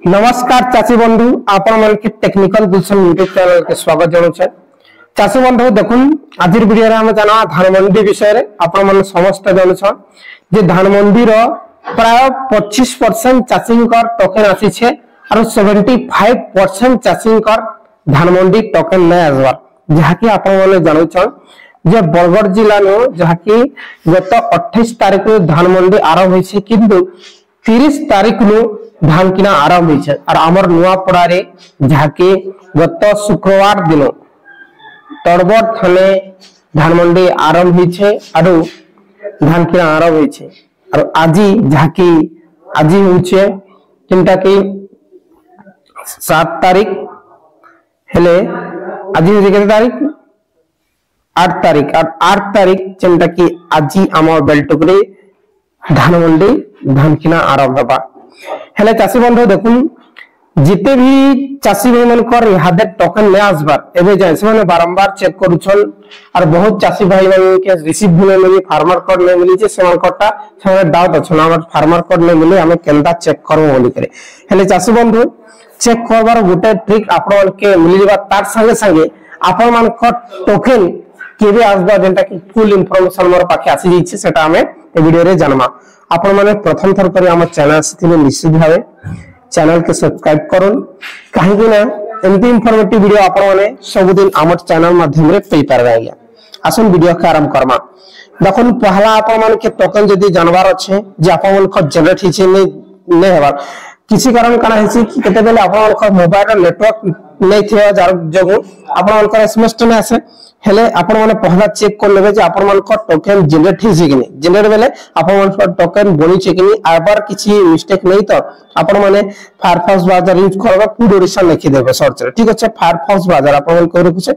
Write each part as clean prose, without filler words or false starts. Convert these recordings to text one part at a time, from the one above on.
नमस्कार चाषी बंधु आपण मन के टेक्निकल गुलशन यूट्यूब चैनल के स्वागत जनाउछे। चाषी बंधु देखुन आज वीडियो रे हम जाना धान मंडी विषय रे आपण मन समस्त जानुछन जे धान मंडी रो प्राय 25% चाषी कर टोकन आसी छे और 75% चाषी कर धान मंडी टोकन नै आजबार जहा कि आपण मन जानुछन जे बरगढ़ जिला नो जहा कि गत 28 तारिख रो धान मंडी आरंभ होई छे किंतु 30 तारिख नो धान किना आरंभ होई छे और हमर नुआपड़ा रे जहाके गत शुक्रवार दिन तड़बड़ थाने धान मंडी आरंभ होई छे और धान किना आरंभ होई छे और आजी जहाके आजी होछे किनटा कि 7 तारिख हेले आजी होछे केते तारिख 8 तारिख और 8 तारिख चिंता कि आजी हमर बेलटुकरे धान मंडी धान किना आरंभ होबा हेले चाषी बंधु देखुन जिते भी चाषी भाई मन कर हादे टोकन ले आसबार एबे जाय से माने बारंबार चेक करूछन और बहुत चाषी भाई मन के रिसीव भले मिली फार्मर कोड ने मिली जे सेमान कोटा से डाउट अछन हमर फार्मर कोड ने मिली हमें केनता चेक करू बोली करे हेले चाषी बंधु चेक करबार गुटे ट्रिक आपण के मिली जेबा तार संगे संगे आपण मन को टोकन केबे आसबा जेंटा कि फुल इंफॉर्मेशन मोर पाखे आसी जाई छे सेटा हमें ए वीडियो रे जानमा आपण माने प्रथम थर पर हमर चैनल से निश्चित भावे चैनल के सब्सक्राइब करन काहे कि ना एंती इंफॉर्मेटिव वीडियो आपण माने सब दिन हमर चैनल माध्यम रे पेई पार गया आसन वीडियो के आरंभ करमा देखन पहला आपण मान के टोकन जदी जानवर अच्छे जे आपण मन को जनरेट हिचे नै हेबार किसी कारण काना हिची कि केते बेले आपण मन को मोबाइल नेटवर्क नै थिया जार जगो आपण मन को एसएमएस ने आसे हेले आपण माने पहला चेक कर लेबे जे आपण मन को टोकन जनरेट हिची कि नै जनरेट बेले आपण मन को टोकन बनी छै कि नै आबार किछि मिस्टेक नै तो आपण माने फायरफॉक्स ब्राउजर यूज करबा पूर्ण ओडिशन लिखि देबे सर्च रे ठीक अछि फायरफॉक्स ब्राउजर आपण मन को रखु छै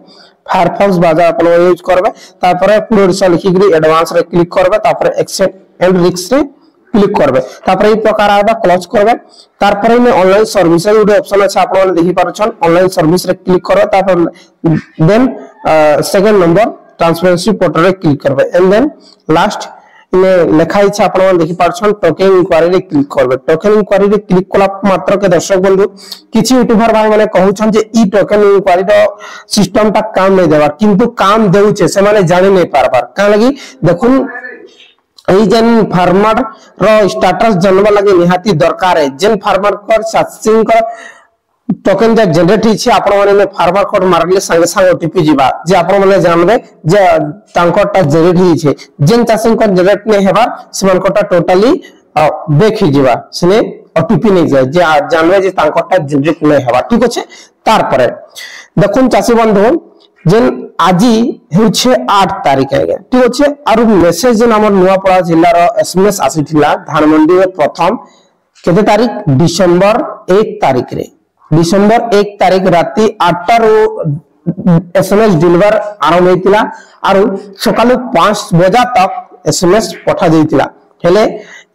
फायरफॉक्स ब्राउजर आपण यूज करबे तापर पूर्ण ओडिशन लिखि कि एडवांस रे क्लिक करबे तापर एक्सेप्ट एंड रिस्क रे क्लिक करबे तापर ई प्रकार आबा क्लोज करबे तापर में ऑनलाइन सर्विस रे उडे ऑप्शन अछि आपण माने देखि पारछन ऑनलाइन सर्विस रे क्लिक करो तापर then second number transparency portal रे क्लिक करबे एंड देन लास्ट में लिखा छै आपण माने देखि पारछन टोकन इंक्वायरी रे क्लिक करबे टोकन इंक्वायरी रे क्लिक कला मात्र के दर्शक बंधु किछि यूट्यूबर भाई माने कहउछन जे ई टोकन इंक्वायरी रो सिस्टम ता काम नै देबा किंतु काम देउ छै से माने जानि नै पारबार का लगी देखुन एई जन फार्मर रो स्टेटस जानवा लगे निहाती दरकार है जन फार्मर कर सासिंग कर टोकन जे जनरेट हि छै आपण माने फार्मर कोड मारले संगे संगे ओटीपी जीवा जे आपण माने जानबे जे तांकोटा जनरेट हि छै जन चासिंग कर जनरेट नै हेबा समान कोटा टोटली बेक हि जीवा सने ओटीपी नै जाय जे जानबे जे तांकोटा जनरेट नै हेबा ठीक अछि तार परे देखुन चासी बंधु जेन आजी हेउछे 8 तारिख है ठीक अछि और मेसेज जेन हमर नुआपड़ा जिल्ला रो एसएमएस आसीथिला धान मंडी रे प्रथम केते तारिख डिसेंबर 1 तारिख रे डिसेंबर 1 तारिख राती 8 रो एसएमएस डिलीवर आरंभ हेतिला और सकाल 5 बजे तक एसएमएस पठा देतिला हेले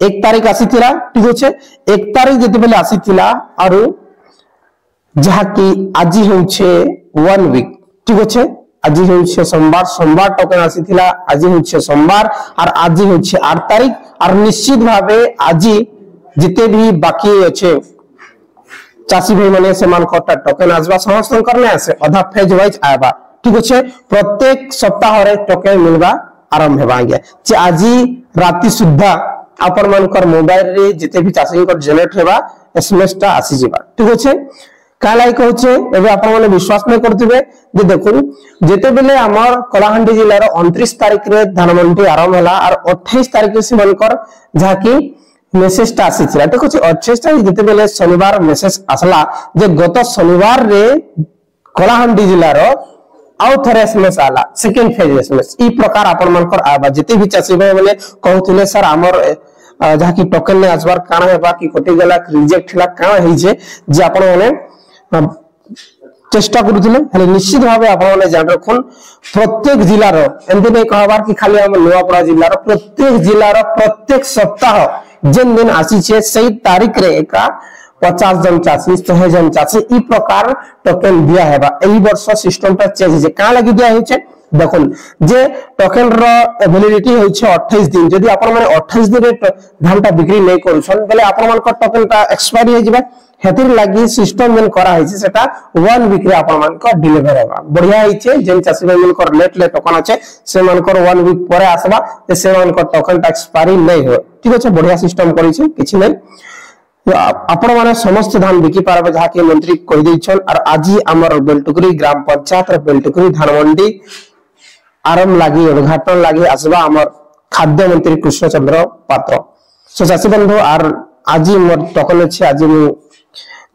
1 तारिख आसीथिला ठीक अछि 1 तारिख जति बेले आसीथिला और जहा कि आजी हेउछे 1 वीक ठीक अछि आज होउछे सोमवार सोमवार टोकन आसीथिला आज होउछे सोमवार और आज होउछे 8 तारिख और निश्चित भावे आज जिते भी बाकी अछि चासी भाई माने समान कोटा टोकन आजबा समस्त करने आसे आधा फेज वाइज आबा ठीक अछि प्रत्येक सप्ताह रे टोकन मिलबा आरंभ हेबा गया जे आज राति सुद्धा आपण मानकर मोबाइल रे जिते भी चासी को जनरेट हेबा एसएमएस ता आसी जेबा ठीक अछि कालाई कहूचे एबे आपण माने विश्वास नै करथिबे जे देखुन जेते बेले हमर कलाहांडी जिल्ला रो 29 तारिख रे धान मंडी आरंभ होला और 28 तारिख से मनकर जाकी मेसेज ता आसीथिला ठीक अछि 28 तारिख जेते बेले शनिवार मेसेज आसला जे गत शनिवार रे कलाहांडी जिल्ला रो आउ थरे एसएमएस आला सेकंड फेज एसएमएस ई प्रकार आपण मनकर आबा जेते भी चासी भाई माने कहउथिले सर हमर जाकी टोकन ने आसबार काना हेबा कि कटि गेला रिजेक्ट हला काना हेइ जे जे आपण माने चेष्टा करूथिले हेले निश्चित भाबे आपण माने जान रखुन प्रत्येक जिल्ला रो एंते नै कहबार कि खाली हम नुआपड़ा जिल्ला रो प्रत्येक जिल्ला रो प्रत्येक सप्ताह जेन दिन आसी छे सही तारीख रे एका 50 जन चासी 100 जन चासी ई प्रकार टोकन दिया हेबा एही वर्ष सिस्टम ता चेंज जे का लागि दिया हे छे দেখুন যে টোকেন র ভ্যালিডিটি হচ্ছে 28 दिन যদি আপন মানে 28 दिन रे ধানটা বিক্রি নাই করছন তাহলে আপন মানক টোকেনটা এক্সপায়ারি হৈ যাবে হেতির লাগি সিস্টেম মেন করা হইছে সেটা 1 উইক রে আপন মানক ডেলিভার হেবা বঢ়িয়া হইছে যেন চাষী ভাই মানক লেট টোকেন আছে সে মানক 1 উইক পরে আসবা সে মানক টোকেনটা এক্সপায়ারি নাই হয় ঠিক আছে বঢ়িয়া সিস্টেম করিছে কিছু নাই आपण माने समस्त धान बिकी पारबे जहा के मंत्री कहि दैछन और आजी हमर बेलटुकुरी ग्राम पंचायत रे बेलटुकुरी धान मंडी आरंभ लागि उद्घाटन लागि आसबा हमर खाद्य मंत्री कृष्णचंद्र पात्र सो चासी बंधु आर आजी मोर टोकन अछि आजी मु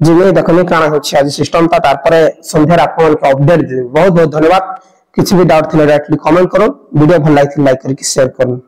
जिमे देखने काना होछि आज सिस्टम ता तार परे संध्या आपन के अपडेट दे बहुत बहुत धन्यवाद किछि भी डाउट थिले डायरेक्टली कमेंट करो वीडियो भल लाइक करके शेयर करो।